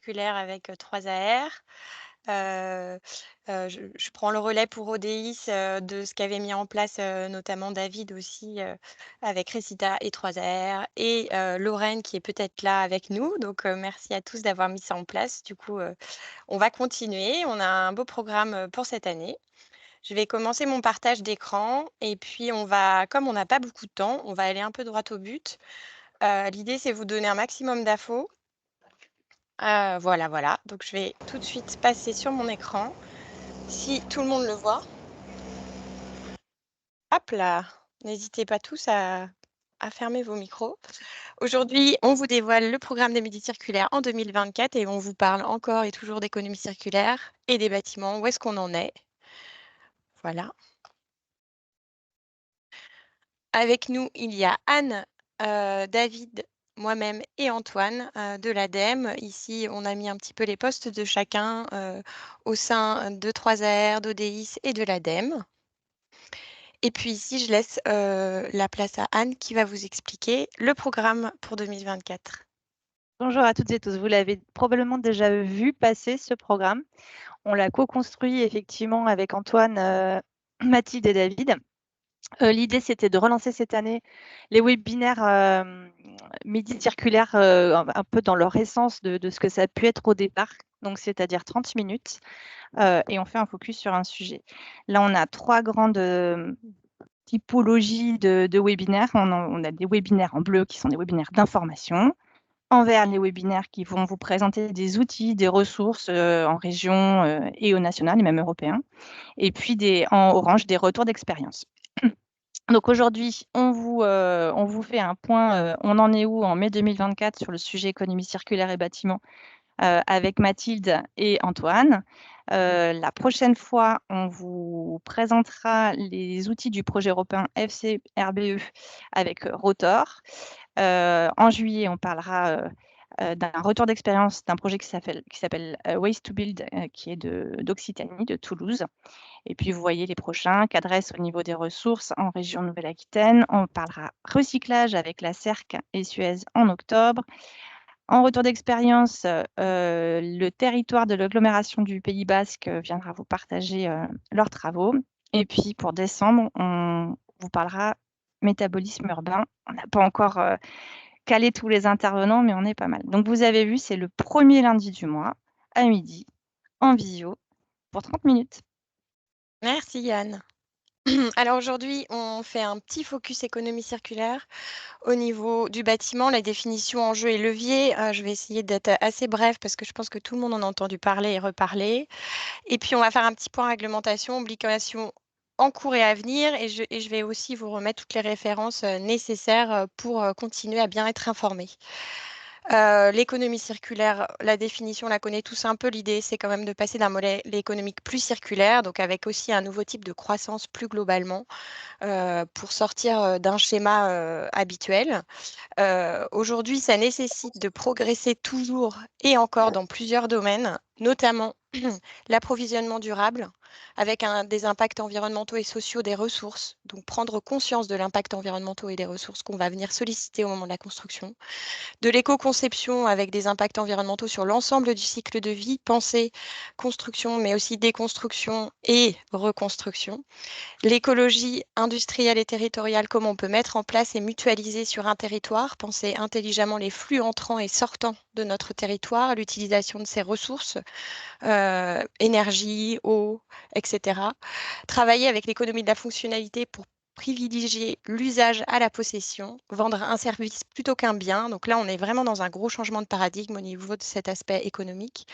circulaire avec 3AR. Heu je prends le relais pour ODIS, de ce qu'avait mis en place, notamment David aussi, avec Recita et 3AR et Lorraine qui est peut-être là avec nous. Donc merci à tous d'avoir mis ça en place. Du coup, on va continuer. On a un beau programme, pour cette année. Je vais commencer mon partage d'écran et puis on va comme on n'a pas beaucoup de temps, on va aller un peu droit au but. L'idée, c'est vous donner un maximum d'infos. Voilà, voilà. Donc je vais tout de suite passer sur mon écran, si tout le monde le voit. Hop là! N'hésitez pas tous à fermer vos micros. Aujourd'hui, on vous dévoile le programme des Midi circulaires en 2024 et on vous parle encore et toujours d'économie circulaire et des bâtiments. Où est-ce qu'on en est? Voilà. Avec nous, il y a Anne, David, moi-même et Antoine, de l'ADEME. Ici, on a mis un petit peu les postes de chacun, au sein de 3AR, d'ODIS et de l'ADEME. Et puis ici, je laisse, la place à Anne qui va vous expliquer le programme pour 2024. Bonjour à toutes et tous. Vous l'avez probablement déjà vu passer ce programme. On l'a co-construit effectivement avec Antoine, Mathilde et David. L'idée, c'était de relancer cette année les webinaires Midi circulaires un peu dans leur essence de ce que ça a pu être au départ, donc c'est-à-dire 30 minutes, et on fait un focus sur un sujet. Là, on a 3 grandes typologies de webinaires. On a des webinaires en bleu qui sont des webinaires d'information. En vert, les webinaires qui vont vous présenter des outils, des ressources en région et au national et même européen. Et puis en orange, des retours d'expérience. Donc aujourd'hui, on vous fait un point, on en est où en mai 2024 sur le sujet économie circulaire et bâtiment avec Mathilde et Antoine. La prochaine fois, on vous présentera les outils du projet européen FCRBE avec Rotor. En juillet, on parlera d'un retour d'expérience d'un projet qui s'appelle Waste to Build, qui est d'Occitanie, de Toulouse. Et puis, vous voyez les prochains, qu'adresse au niveau des ressources en région Nouvelle-Aquitaine. On parlera recyclage avec la CERC et Suez en octobre. En retour d'expérience, le territoire de l'agglomération du Pays basque viendra vous partager leurs travaux. Et puis, pour décembre, on vous parlera métabolisme urbain. On n'a pas encore calé tous les intervenants, mais on est pas mal. Donc, vous avez vu, c'est le premier lundi du mois, à midi, en visio, pour 30 minutes. Merci Anne. Alors aujourd'hui, on fait un petit focus économie circulaire au niveau du bâtiment, la définition, enjeux et leviers. Je vais essayer d'être assez brève parce que je pense que tout le monde en a entendu parler et reparler. Et puis on va faire un petit point réglementation, obligation en cours et à venir et je vais aussi vous remettre toutes les références, nécessaires, pour, continuer à bien être informés. L'économie circulaire, la définition, on la connaît tous un peu. L'idée, c'est quand même de passer d'un modèle économique plus circulaire, donc avec aussi un nouveau type de croissance plus globalement, pour sortir, d'un schéma, habituel. Aujourd'hui, ça nécessite de progresser toujours et encore dans plusieurs domaines, notamment l'approvisionnement durable avec des impacts environnementaux et sociaux des ressources, donc prendre conscience de l'impact environnementaux et des ressources qu'on va venir solliciter au moment de la construction, de l'éco-conception avec des impacts environnementaux sur l'ensemble du cycle de vie, pensée, construction, mais aussi déconstruction et reconstruction. L'écologie industrielle et territoriale, comment on peut mettre en place et mutualiser sur un territoire, penser intelligemment les flux entrants et sortants de notre territoire, l'utilisation de ces ressources, énergie, eau, etc. Travailler avec l'économie de la fonctionnalité pour privilégier l'usage à la possession, vendre un service plutôt qu'un bien. Donc là, on est vraiment dans un gros changement de paradigme au niveau de cet aspect économique.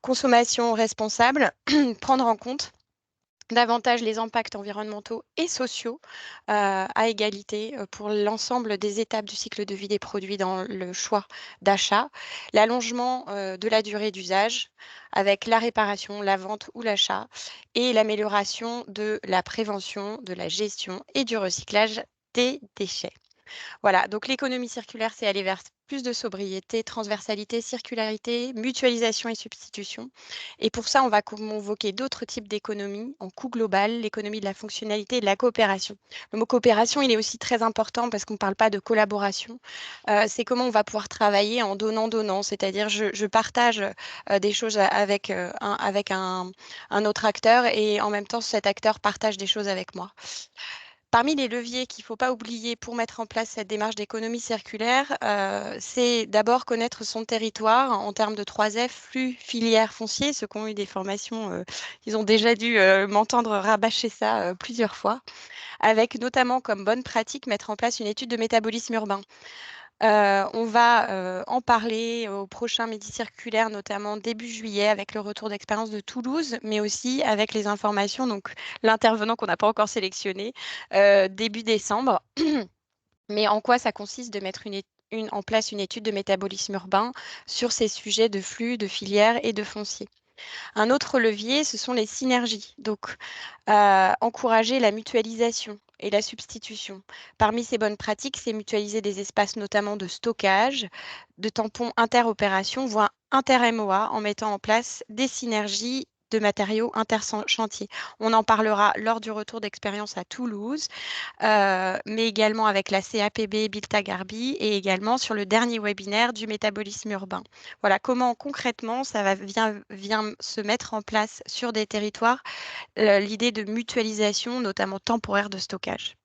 Consommation responsable, prendre en compte davantage les impacts environnementaux et sociaux à égalité pour l'ensemble des étapes du cycle de vie des produits dans le choix d'achat, l'allongement de la durée d'usage avec la réparation, la vente ou l'achat et l'amélioration de la prévention, de la gestion et du recyclage des déchets. Voilà, donc l'économie circulaire, c'est aller vers plus de sobriété, transversalité, circularité, mutualisation et substitution. Et pour ça, on va convoquer d'autres types d'économies en coût global, l'économie de la fonctionnalité et de la coopération. Le mot coopération, il est aussi très important parce qu'on ne parle pas de collaboration. C'est comment on va pouvoir travailler en donnant-donnant, c'est-à-dire je partage des choses avec un autre acteur et en même temps, cet acteur partage des choses avec moi. Parmi les leviers qu'il ne faut pas oublier pour mettre en place cette démarche d'économie circulaire, c'est d'abord connaître son territoire en termes de 3F, flux, filière, foncier. Ceux qui ont eu des formations, ils ont déjà dû m'entendre rabâcher ça plusieurs fois, avec notamment comme bonne pratique mettre en place une étude de métabolisme urbain. On va en parler au prochain Midi Circulaire, notamment début juillet, avec le retour d'expérience de Toulouse, mais aussi avec les informations, donc l'intervenant qu'on n'a pas encore sélectionné, début décembre. Mais en quoi ça consiste de mettre en place une étude de métabolisme urbain sur ces sujets de flux, de filières et de foncier. Un autre levier, ce sont les synergies. Donc, encourager la mutualisation et la substitution. Parmi ces bonnes pratiques, c'est mutualiser des espaces notamment de stockage, de tampons interopération, voire inter-MOA, en mettant en place des synergies de matériaux interchantiers. On en parlera lors du retour d'expérience à Toulouse, mais également avec la CAPB Bilta Garbi et également sur le dernier webinaire du métabolisme urbain. Voilà comment concrètement vient se mettre en place sur des territoires l'idée de mutualisation, notamment temporaire de stockage.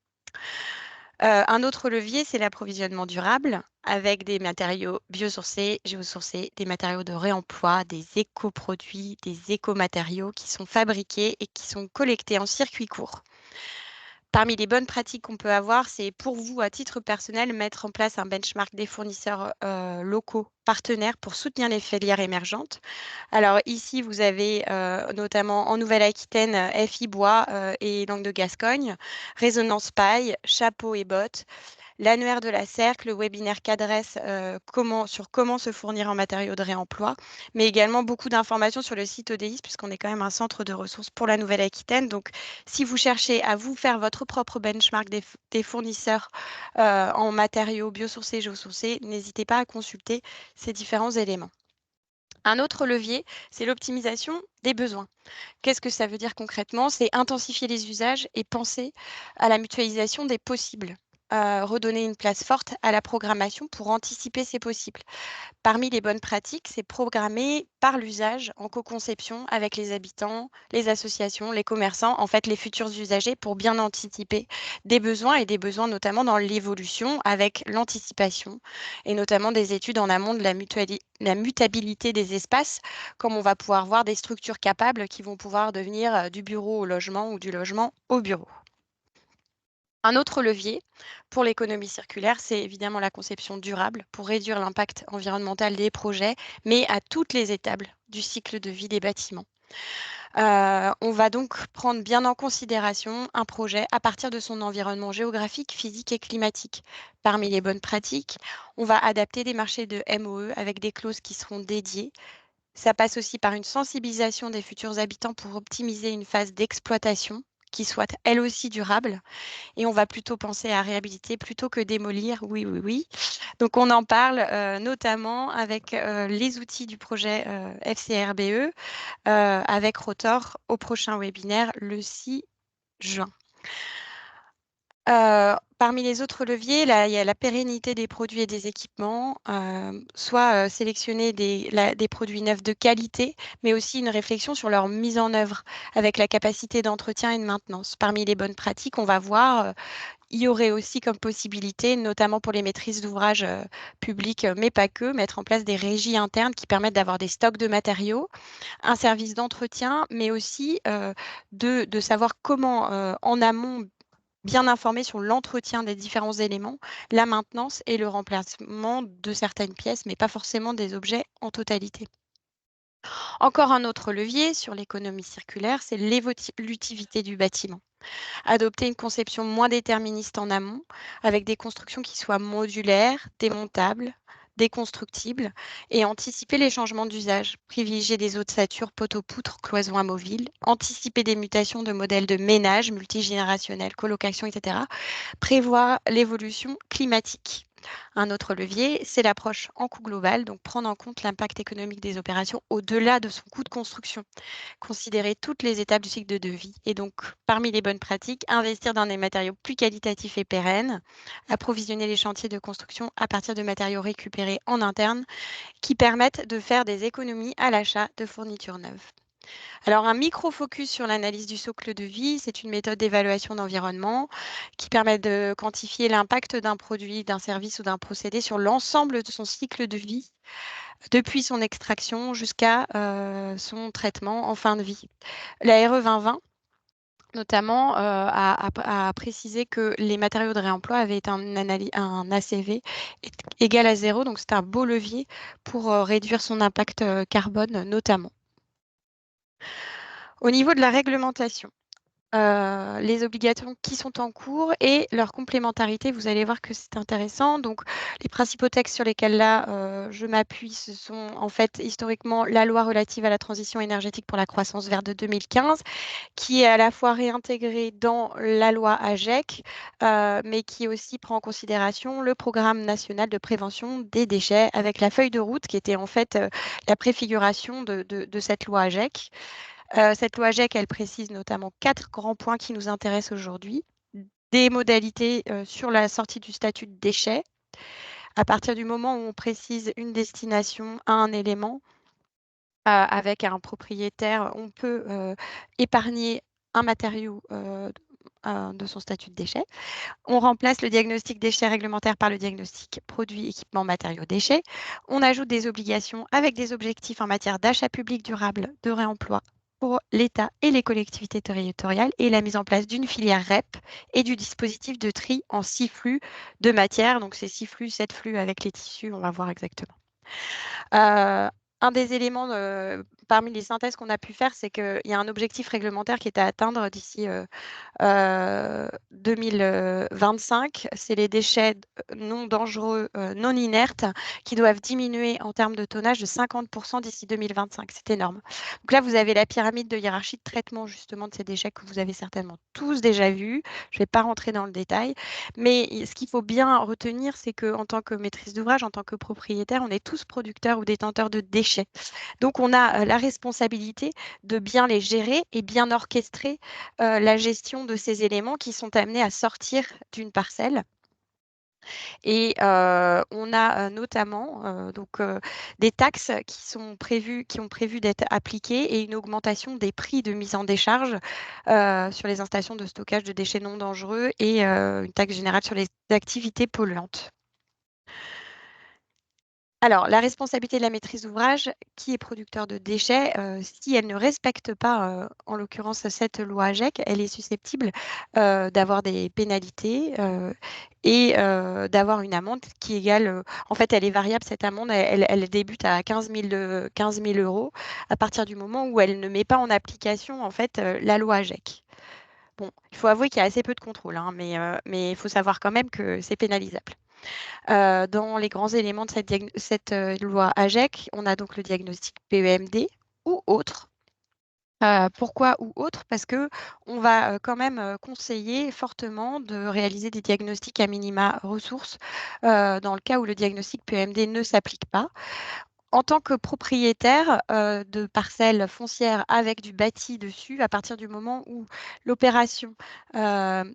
Un autre levier, c'est l'approvisionnement durable avec des matériaux biosourcés, géosourcés, des matériaux de réemploi, des écoproduits, des écomatériaux qui sont fabriqués et qui sont collectés en circuit court. Parmi les bonnes pratiques qu'on peut avoir, c'est pour vous, à titre personnel, mettre en place un benchmark des fournisseurs locaux partenaires pour soutenir les filières émergentes. Alors ici, vous avez notamment en Nouvelle-Aquitaine, FI Bois et Langue de Gascogne, Résonance Paille, Chapeau et Bottes, l'annuaire de la Cercle, le webinaire qu'adresse sur comment se fournir en matériaux de réemploi, mais également beaucoup d'informations sur le site ODIS, puisqu'on est quand même un centre de ressources pour la Nouvelle-Aquitaine. Donc, si vous cherchez à vous faire votre propre benchmark des fournisseurs en matériaux biosourcés et géosourcés, n'hésitez pas à consulter ces différents éléments. Un autre levier, c'est l'optimisation des besoins. Qu'est-ce que ça veut dire concrètement? C'est intensifier les usages et penser à la mutualisation des possibles. Redonner une place forte à la programmation pour anticiper ces possibles. Parmi les bonnes pratiques, c'est programmer par l'usage en co-conception avec les habitants, les associations, les commerçants, en fait les futurs usagers pour bien anticiper des besoins et des besoins notamment dans l'évolution avec l'anticipation et notamment des études en amont de la mutabilité des espaces, comme on va pouvoir voir des structures capables qui vont pouvoir devenir du bureau au logement ou du logement au bureau. Un autre levier pour l'économie circulaire, c'est évidemment la conception durable pour réduire l'impact environnemental des projets, mais à toutes les étapes du cycle de vie des bâtiments. On va donc prendre bien en considération un projet à partir de son environnement géographique, physique et climatique. Parmi les bonnes pratiques, on va adapter des marchés de MOE avec des clauses qui seront dédiées. Ça passe aussi par une sensibilisation des futurs habitants pour optimiser une phase d'exploitation qui soit elle aussi durable et on va plutôt penser à réhabiliter plutôt que démolir. Oui, oui, oui. Donc, on en parle notamment avec les outils du projet FCRBE avec Rotor au prochain webinaire le 6 juin. Parmi les autres leviers, là, il y a la pérennité des produits et des équipements, soit sélectionner des produits neufs de qualité, mais aussi une réflexion sur leur mise en œuvre avec la capacité d'entretien et de maintenance. Parmi les bonnes pratiques, on va voir il y aurait aussi comme possibilité, notamment pour les maîtrises d'ouvrage publiques, mais pas que, mettre en place des régies internes qui permettent d'avoir des stocks de matériaux, un service d'entretien, mais aussi de savoir comment, en amont, bien informer sur l'entretien des différents éléments, la maintenance et le remplacement de certaines pièces, mais pas forcément des objets en totalité. Encore un autre levier sur l'économie circulaire, c'est l'évolutivité du bâtiment. Adopter une conception moins déterministe en amont, avec des constructions qui soient modulaires, démontables, déconstructibles et anticiper les changements d'usage, privilégier des ossature, poteaux-poutres, cloisons amovibles, anticiper des mutations de modèles de ménage multigénérationnels, colocation, etc., prévoir l'évolution climatique. Un autre levier, c'est l'approche en coût global, donc prendre en compte l'impact économique des opérations au-delà de son coût de construction, considérer toutes les étapes du cycle de vie. Et donc, parmi les bonnes pratiques, investir dans des matériaux plus qualitatifs et pérennes, approvisionner les chantiers de construction à partir de matériaux récupérés en interne qui permettent de faire des économies à l'achat de fournitures neuves. Alors, un micro-focus sur l'analyse du socle de vie, c'est une méthode d'évaluation d'environnement qui permet de quantifier l'impact d'un produit, d'un service ou d'un procédé sur l'ensemble de son cycle de vie, depuis son extraction jusqu'à son traitement en fin de vie. La RE 2020, notamment, a précisé que les matériaux de réemploi avaient un ACV égal à 0, donc c'est un beau levier pour réduire son impact carbone notamment. Au niveau de la réglementation, les obligations qui sont en cours et leur complémentarité, vous allez voir que c'est intéressant. Donc, les principaux textes sur lesquels là, je m'appuie, ce sont en fait historiquement la loi relative à la transition énergétique pour la croissance verte de 2015, qui est à la fois réintégrée dans la loi AGEC, mais qui aussi prend en considération le programme national de prévention des déchets avec la feuille de route qui était en fait la préfiguration de cette loi AGEC. Cette loi GEC, elle précise notamment 4 grands points qui nous intéressent aujourd'hui. Des modalités sur la sortie du statut de déchet. À partir du moment où on précise une destination à un élément, avec un propriétaire, on peut épargner un matériau de son statut de déchet. On remplace le diagnostic déchets réglementaire par le diagnostic produits, équipements, matériaux, déchets. On ajoute des obligations avec des objectifs en matière d'achat public durable, de réemploi pour l'État et les collectivités territoriales et la mise en place d'une filière REP et du dispositif de tri en 6 flux de matière. Donc, c'est 6 flux, 7 flux avec les tissus, on va voir exactement. Un des éléments parmi les synthèses qu'on a pu faire, c'est qu'il y a un objectif réglementaire qui est à atteindre d'ici 2025. C'est les déchets non dangereux, non inertes, qui doivent diminuer en termes de tonnage de 50% d'ici 2025. C'est énorme. Donc là, vous avez la pyramide de hiérarchie de traitement justement de ces déchets que vous avez certainement tous déjà vus. Je ne vais pas rentrer dans le détail, mais ce qu'il faut bien retenir, c'est qu'en tant que maîtrise d'ouvrage, en tant que propriétaire, on est tous producteurs ou détenteurs de déchets. Donc, on a la responsabilité de bien les gérer et bien orchestrer la gestion de ces éléments qui sont amenés à sortir d'une parcelle. Et on a notamment des taxes qui ont prévu d'être appliquées et une augmentation des prix de mise en décharge sur les installations de stockage de déchets non dangereux et une taxe générale sur les activités polluantes. Alors, la responsabilité de la maîtrise d'ouvrage, qui est producteur de déchets, si elle ne respecte pas, en l'occurrence cette loi AGEC, elle est susceptible d'avoir des pénalités et d'avoir une amende qui égale, en fait, elle est variable, cette amende, elle débute à 15 000 € à partir du moment où elle ne met pas en application, en fait, la loi AGEC. Bon, il faut avouer qu'il y a assez peu de contrôle, hein, mais il faut savoir quand même que c'est pénalisable. Dans les grands éléments de cette loi AGEC, on a donc le diagnostic PEMD ou autre. Pourquoi ou autre? Parce qu'on va quand même conseiller fortement de réaliser des diagnostics à minima ressources dans le cas où le diagnostic PEMD ne s'applique pas. En tant que propriétaire de parcelles foncières avec du bâti dessus, à partir du moment où l'opération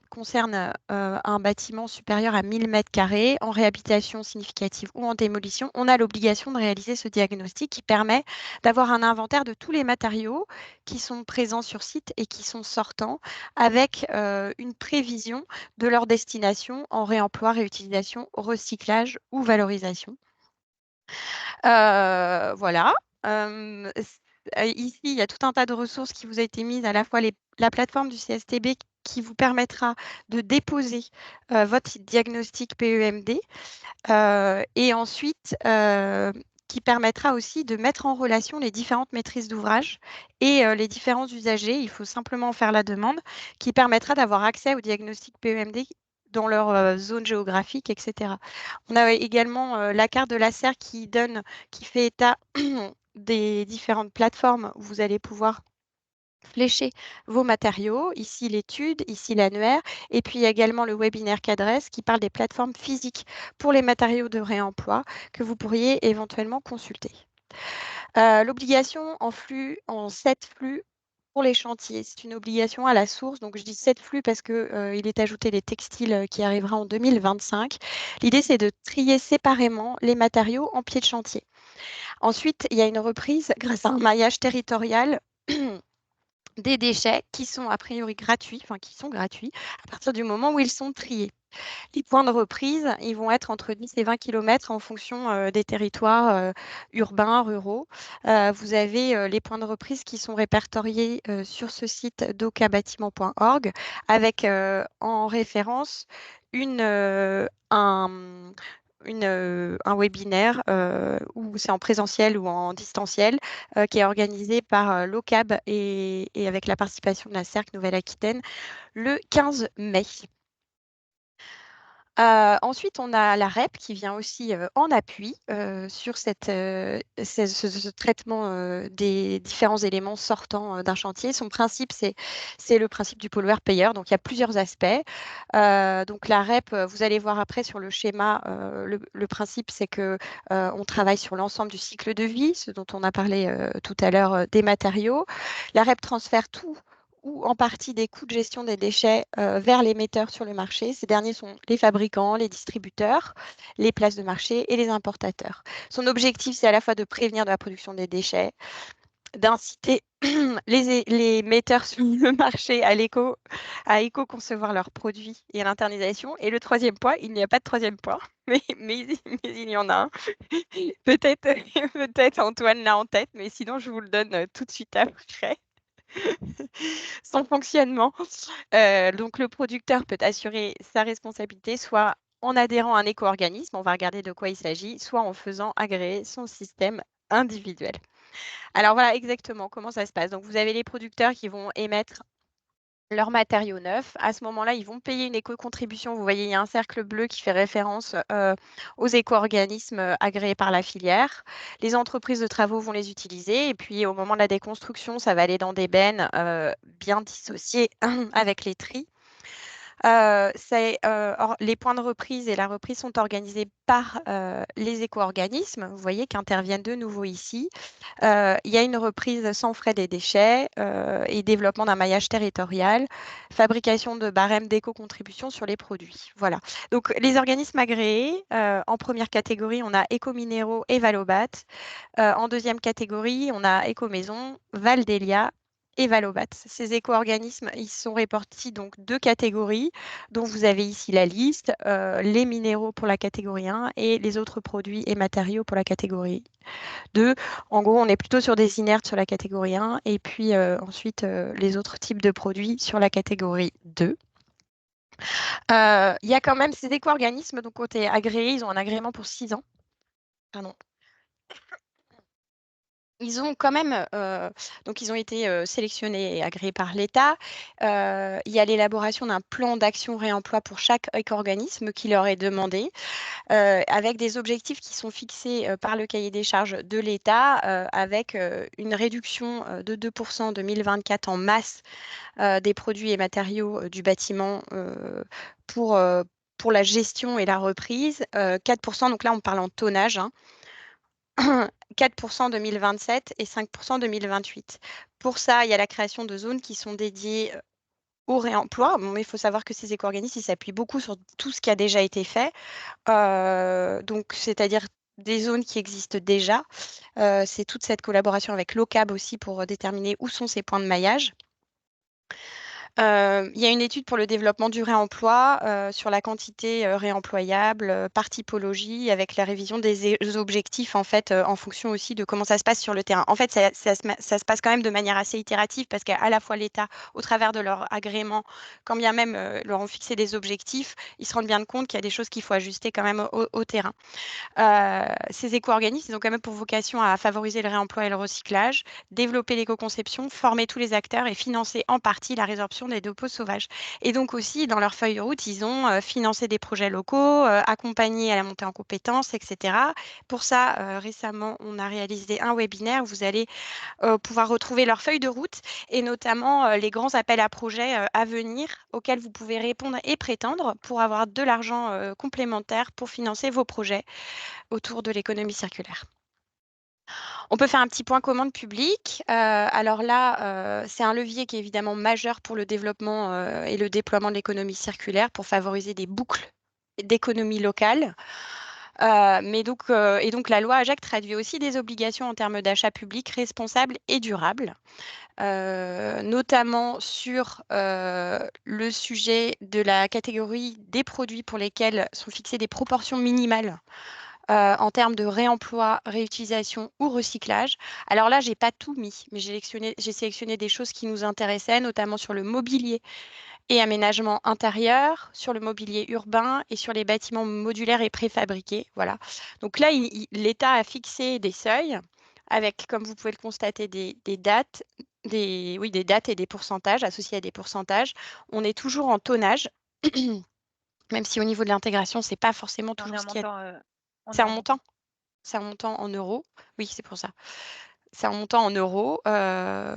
concerne un bâtiment supérieur à 1000 m² en réhabilitation significative ou en démolition, on a l'obligation de réaliser ce diagnostic qui permet d'avoir un inventaire de tous les matériaux qui sont présents sur site et qui sont sortants avec une prévision de leur destination en réemploi, réutilisation, recyclage ou valorisation. Voilà. Ici, il y a tout un tas de ressources qui vous a été mises, à la fois la plateforme du CSTB qui vous permettra de déposer votre diagnostic PEMD et ensuite qui permettra aussi de mettre en relation les différentes maîtrises d'ouvrage et les différents usagers. Il faut simplement faire la demande qui permettra d'avoir accès au diagnostic PEMD dans leur zone géographique, etc. On a également la carte de la serre qui fait état des différentes plateformes où vous allez pouvoir flécher vos matériaux, ici l'étude, ici l'annuaire, et puis il y a également le webinaire qu'adresse qui parle des plateformes physiques pour les matériaux de réemploi que vous pourriez éventuellement consulter. L'obligation en 7 flux pour les chantiers, c'est une obligation à la source. Donc je dis 7 flux parce qu'il est ajouté les textiles qui arrivera en 2025. L'idée, c'est de trier séparément les matériaux en pied de chantier. Ensuite, il y a une reprise grâce à un maillage territorial des déchets qui sont a priori gratuits, enfin qui sont gratuits à partir du moment où ils sont triés. Les points de reprise, ils vont être entre 10 et 20 km en fonction des territoires urbains, ruraux. Vous avez les points de reprise qui sont répertoriés sur ce site docabâtiment.org avec en référence un webinaire où c'est en présentiel ou en distanciel qui est organisé par l'OCAB et avec la participation de la CERC Nouvelle-Aquitaine le 15 mai. Ensuite, on a la REP qui vient aussi en appui sur ce traitement des différents éléments sortant d'un chantier. Son principe, c'est le principe du pollueur-payeur. Donc, il y a plusieurs aspects. Donc, la REP, vous allez voir après sur le schéma, le principe, c'est que on travaille sur l'ensemble du cycle de vie, ce dont on a parlé tout à l'heure des matériaux. La REP transfère tout ou en partie des coûts de gestion des déchets vers les metteurs sur le marché. Ces derniers sont les fabricants, les distributeurs, les places de marché et les importateurs. Son objectif, c'est à la fois de prévenir de la production des déchets, d'inciter les metteurs sur le marché à éco-concevoir leurs produits et à l'internisation. Et le troisième point, il n'y a pas de troisième point, mais il y en a un. Peut-être peut-être Antoine l'a en tête, mais sinon je vous le donne tout de suite après. Son fonctionnement. Donc, le producteur peut assurer sa responsabilité soit en adhérant à un éco-organisme, on va regarder de quoi il s'agit, soit en faisant agréer son système individuel. Alors voilà exactement comment ça se passe. Donc, vous avez les producteurs qui vont émettre leurs matériaux neufs. À ce moment-là, ils vont payer une éco-contribution. Vous voyez, il y a un cercle bleu qui fait référence aux éco-organismes agréés par la filière. Les entreprises de travaux vont les utiliser. Et puis, au moment de la déconstruction, ça va aller dans des bennes bien dissociées avec les tris. Les points de reprise et la reprise sont organisés par les éco-organismes. Vous voyez qu'interviennent de nouveau ici. Il y a une reprise sans frais des déchets et développement d'un maillage territorial, fabrication de barèmes d'éco-contribution sur les produits. Voilà. Donc, les organismes agréés, en première catégorie, on a Écominéraux et Valobat. En deuxième catégorie, on a Écomaison, Valdelia et Valobat. Ces éco-organismes, ils sont répartis donc deux catégories, dont vous avez ici la liste, les minéraux pour la catégorie 1 et les autres produits et matériaux pour la catégorie 2. En gros, on est plutôt sur des inertes sur la catégorie 1 et puis ensuite les autres types de produits sur la catégorie 2. Il y a quand même ces éco-organismes, donc côté agréés, ils ont un agrément pour 6 ans. Pardon. Ils ont quand même, donc ils ont été sélectionnés et agréés par l'État. Il y a l'élaboration d'un plan d'action réemploi pour chaque éco-organisme qui leur est demandé, avec des objectifs qui sont fixés par le cahier des charges de l'État, avec une réduction de 2% en 2024 en masse des produits et matériaux du bâtiment pour la gestion et la reprise. 4%, donc là on parle en tonnage, hein, 4% en 2027 et 5% en 2028. Pour ça, il y a la création de zones qui sont dédiées au réemploi. Bon, mais il faut savoir que ces éco-organismes, ils s'appuient beaucoup sur tout ce qui a déjà été fait. Donc, c'est-à-dire des zones qui existent déjà. C'est toute cette collaboration avec l'OCAB aussi pour déterminer où sont ces points de maillage. Il y a une étude pour le développement du réemploi sur la quantité réemployable par typologie avec la révision des objectifs en fait en fonction aussi de comment ça se passe sur le terrain. En fait, ça se passe quand même de manière assez itérative parce qu'à la fois l'État, au travers de leur agrément, quand bien même leur ont fixé des objectifs, ils se rendent bien compte qu'il y a des choses qu'il faut ajuster quand même au terrain. Ces éco-organismes, ils ont quand même pour vocation à favoriser le réemploi et le recyclage, développer l'éco-conception, former tous les acteurs et financer en partie la résorption gestion des dépôts sauvages. Et donc aussi, dans leur feuille de route, ils ont financé des projets locaux, accompagné à la montée en compétences, etc. Pour ça, récemment, on a réalisé un webinaire où vous allez pouvoir retrouver leur feuille de route et notamment les grands appels à projets à venir auxquels vous pouvez répondre et prétendre pour avoir de l'argent complémentaire pour financer vos projets autour de l'économie circulaire. On peut faire un petit point commande publique. Alors là, c'est un levier qui est évidemment majeur pour le développement et le déploiement de l'économie circulaire pour favoriser des boucles d'économie locale. Et donc la loi AGEC traduit aussi des obligations en termes d'achat public responsable et durable, notamment sur le sujet de la catégorie des produits pour lesquels sont fixées des proportions minimales en termes de réemploi, réutilisation ou recyclage. Alors là, j'ai pas tout mis, mais j'ai sélectionné des choses qui nous intéressaient, notamment sur le mobilier et aménagement intérieur, sur le mobilier urbain et sur les bâtiments modulaires et préfabriqués. Voilà. Donc là, l'État a fixé des seuils avec, comme vous pouvez le constater, des dates, des dates et des pourcentages associés à des pourcentages. On est toujours en tonnage, même si au niveau de l'intégration, c'est pas forcément On est toujours en ce qui est. montant, C'est un montant? C'est un montant en euros. Oui, c'est pour ça. C'est un montant en euros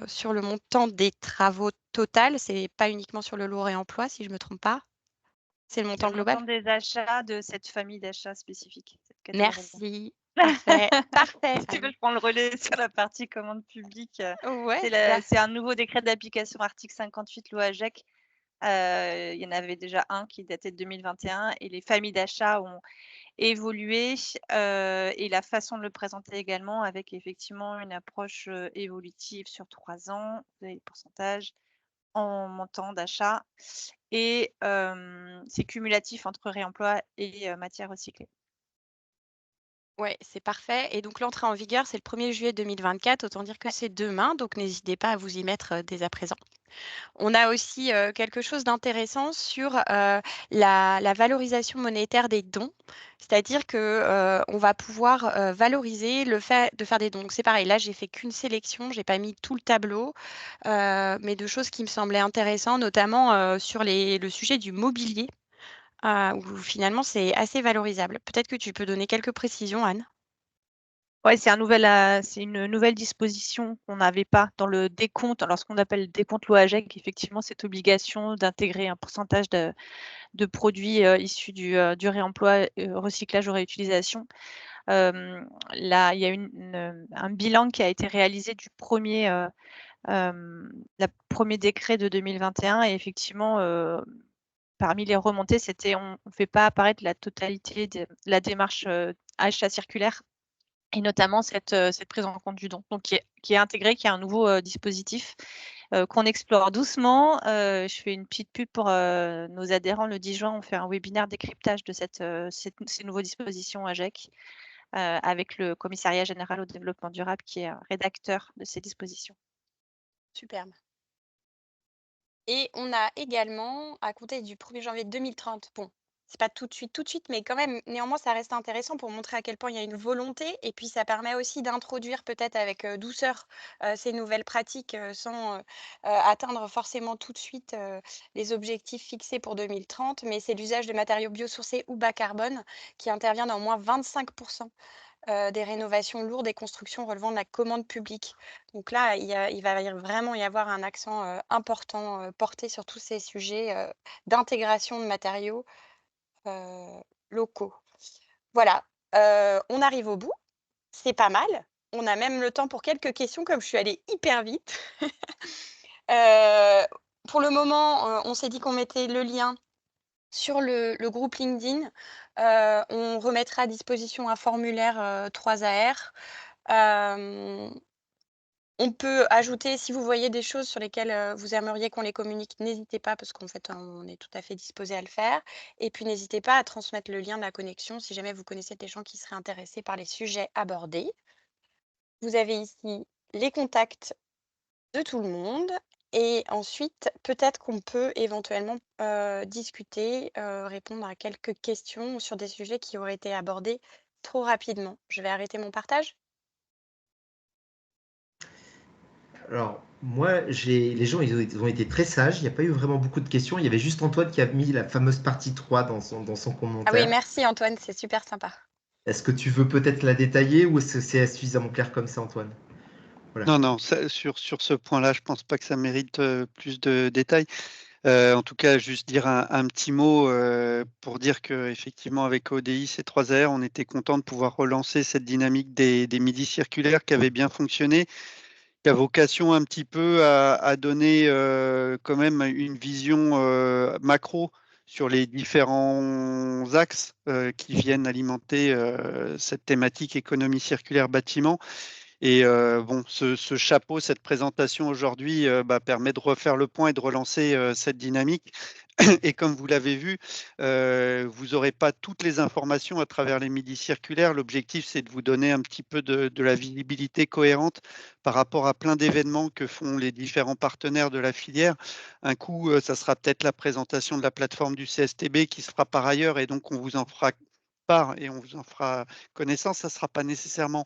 sur le montant des travaux total. C'est pas uniquement sur le lot réemploi, si je ne me trompe pas. C'est le C'est montant le global. montant des achats de cette famille d'achats spécifique, cette catégorie-là. Merci. Parfait. Parfait, Si tu veux, Anne. je prends le relais sur la partie commande publique. Ouais, C'est un nouveau décret d'application article 58 loi AGEC. Il y en avait déjà un qui datait de 2021 et les familles d'achat ont évolué et la façon de le présenter également avec effectivement une approche évolutive sur 3 ans. Vous avez les pourcentages en montant d'achat et c'est cumulatif entre réemploi et matières recyclées. ouais, c'est parfait. Et donc l'entrée en vigueur, c'est le 1er juillet 2024. Autant dire que Ouais. c'est demain. Donc n'hésitez pas à vous y mettre dès à présent. On a aussi quelque chose d'intéressant sur la valorisation monétaire des dons. C'est-à-dire que on va pouvoir valoriser le fait de faire des dons. Donc c'est pareil, là j'ai fait qu'une sélection, j'ai pas mis tout le tableau, mais de choses qui me semblaient intéressantes, notamment sur le sujet du mobilier, où finalement c'est assez valorisable. Peut-être que tu peux donner quelques précisions, Anne. Ouais, c'est une nouvelle disposition qu'on n'avait pas dans le décompte. Alors, ce qu'on appelle le décompte loi AGEC, effectivement, cette obligation d'intégrer un pourcentage de produits issus du réemploi, recyclage ou réutilisation. Là, il y a un bilan qui a été réalisé du premier décret de 2021 et effectivement, parmi les remontées, c'était on ne fait pas apparaître la totalité de la démarche achat circulaire et notamment cette prise en compte du don, donc qui est intégrée, qui est un nouveau dispositif qu'on explore doucement. Je fais une petite pub pour nos adhérents. Le 10 juin, on fait un webinaire décryptage de ces nouveaux dispositions AGEC avec le Commissariat général au développement durable qui est rédacteur de ces dispositions. Superbe. Et on a également, à compter du 1er janvier 2030, bon, c'est pas tout de suite, mais quand même, néanmoins, ça reste intéressant pour montrer à quel point il y a une volonté. Et puis, ça permet aussi d'introduire peut-être avec douceur ces nouvelles pratiques sans atteindre forcément tout de suite les objectifs fixés pour 2030. Mais c'est l'usage de matériaux biosourcés ou bas carbone qui intervient dans au moins 25% des rénovations lourdes et constructions relevant de la commande publique. Donc là, il va vraiment y avoir un accent important porté sur tous ces sujets d'intégration de matériaux locaux. Voilà, on arrive au bout, c'est pas mal. On a même le temps pour quelques questions, comme je suis allée hyper vite. Heu, pour le moment, on s'est dit qu'on mettait le lien sur le groupe LinkedIn. On remettra à disposition un formulaire 3AR. On peut ajouter, si vous voyez des choses sur lesquelles vous aimeriez qu'on les communique, n'hésitez pas parce qu'en fait, on est tout à fait disposé à le faire. Et puis, n'hésitez pas à transmettre le lien de la connexion si jamais vous connaissez des gens qui seraient intéressés par les sujets abordés. Vous avez ici les contacts de tout le monde. Et ensuite, peut-être qu'on peut éventuellement discuter, répondre à quelques questions sur des sujets qui auraient été abordés trop rapidement. Je vais arrêter mon partage. Alors, Moi, les gens, ils ont été très sages. Il n'y a pas eu vraiment beaucoup de questions. Il y avait juste Antoine qui a mis la fameuse partie 3 dans son Ah oui, commentaire. merci Antoine, c'est super sympa. Est-ce que tu veux peut-être la détailler ou est-ce que c'est suffisamment clair comme ça, Antoine? Voilà. Non, non, sur ce point-là, je pense pas que ça mérite plus de détails. En tout cas, juste dire un petit mot pour dire qu'effectivement, avec ODI C3R, on était content de pouvoir relancer cette dynamique des midis circulaires qui avait bien fonctionné, qui a vocation un petit peu à donner quand même une vision macro sur les différents axes qui viennent alimenter cette thématique économie circulaire bâtiment. Et bon, ce chapeau, cette présentation aujourd'hui permet de refaire le point et de relancer cette dynamique. Et comme vous l'avez vu, vous n'aurez pas toutes les informations à travers les midis circulaires. L'objectif, c'est de vous donner un petit peu de la visibilité cohérente par rapport à plein d'événements que font les différents partenaires de la filière. Un coup, ça sera peut-être la présentation de la plateforme du CSTB qui se fera par ailleurs et donc on vous en fera part et on vous en fera connaissance. Ça ne sera pas nécessairement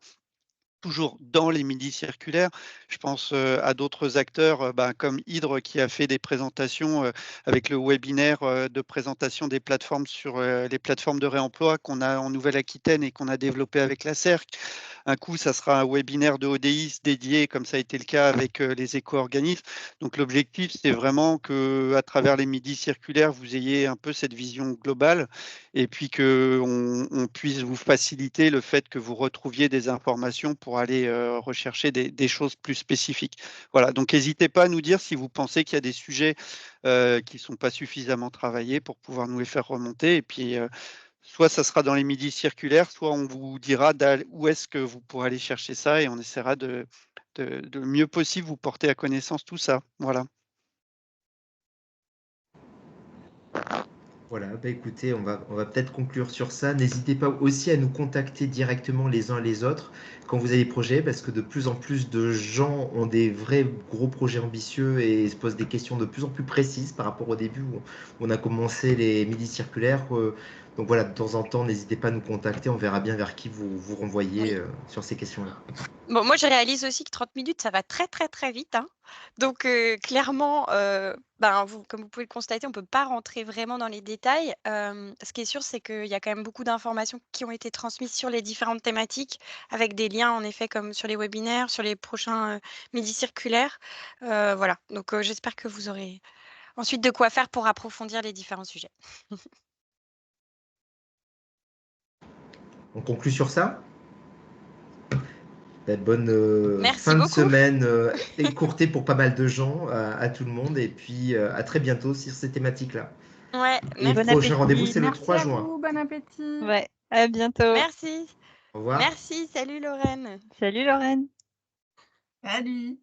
toujours dans les midis circulaires. Je pense à d'autres acteurs comme Hydre qui a fait des présentations avec le webinaire de présentation des plateformes sur les plateformes de réemploi qu'on a en Nouvelle-Aquitaine et qu'on a développé avec la CERC. Un coup, ça sera un webinaire de ODIs dédié, comme ça a été le cas avec les éco-organismes. Donc l'objectif, c'est vraiment que à travers les midis circulaires, vous ayez un peu cette vision globale et puis qu'on on puisse vous faciliter le fait que vous retrouviez des informations pour aller rechercher des choses plus spécifiques. Voilà, donc n'hésitez pas à nous dire si vous pensez qu'il y a des sujets qui ne sont pas suffisamment travaillés pour pouvoir nous les faire remonter. Et puis, soit ça sera dans les midis circulaires, soit on vous dira où est-ce que vous pourrez aller chercher ça et on essaiera de le mieux possible vous porter à connaissance tout ça. Voilà. Voilà, écoutez, on va peut-être conclure sur ça. N'hésitez pas aussi à nous contacter directement les uns les autres quand vous avez des projets, parce que de plus en plus de gens ont des vrais gros projets ambitieux et se posent des questions de plus en plus précises par rapport au début où on a commencé les midis circulaires. Donc voilà, de temps en temps, n'hésitez pas à nous contacter, on verra bien vers qui vous renvoyez Oui. sur ces questions-là. Bon, moi, je réalise aussi que 30 minutes, ça va très, très, très vite, hein. Donc, clairement, comme vous pouvez le constater, on ne peut pas rentrer vraiment dans les détails. Ce qui est sûr, c'est qu'il y a quand même beaucoup d'informations qui ont été transmises sur les différentes thématiques, avec des liens, en effet, comme sur les webinaires, sur les prochains midis circulaires. Voilà, donc j'espère que vous aurez ensuite de quoi faire pour approfondir les différents sujets. On conclut sur ça? Bonne Merci fin de beaucoup. semaine écourtée pour pas mal de gens, à tout le monde, et puis à très bientôt sur ces thématiques-là. Ouais, Et merci. Bon prochain rendez-vous, appétit. c'est le Merci 3 à juin. vous, bon appétit. Ouais, à bientôt. Merci. Au revoir. Merci, salut Lorraine. Salut Lorraine. Salut.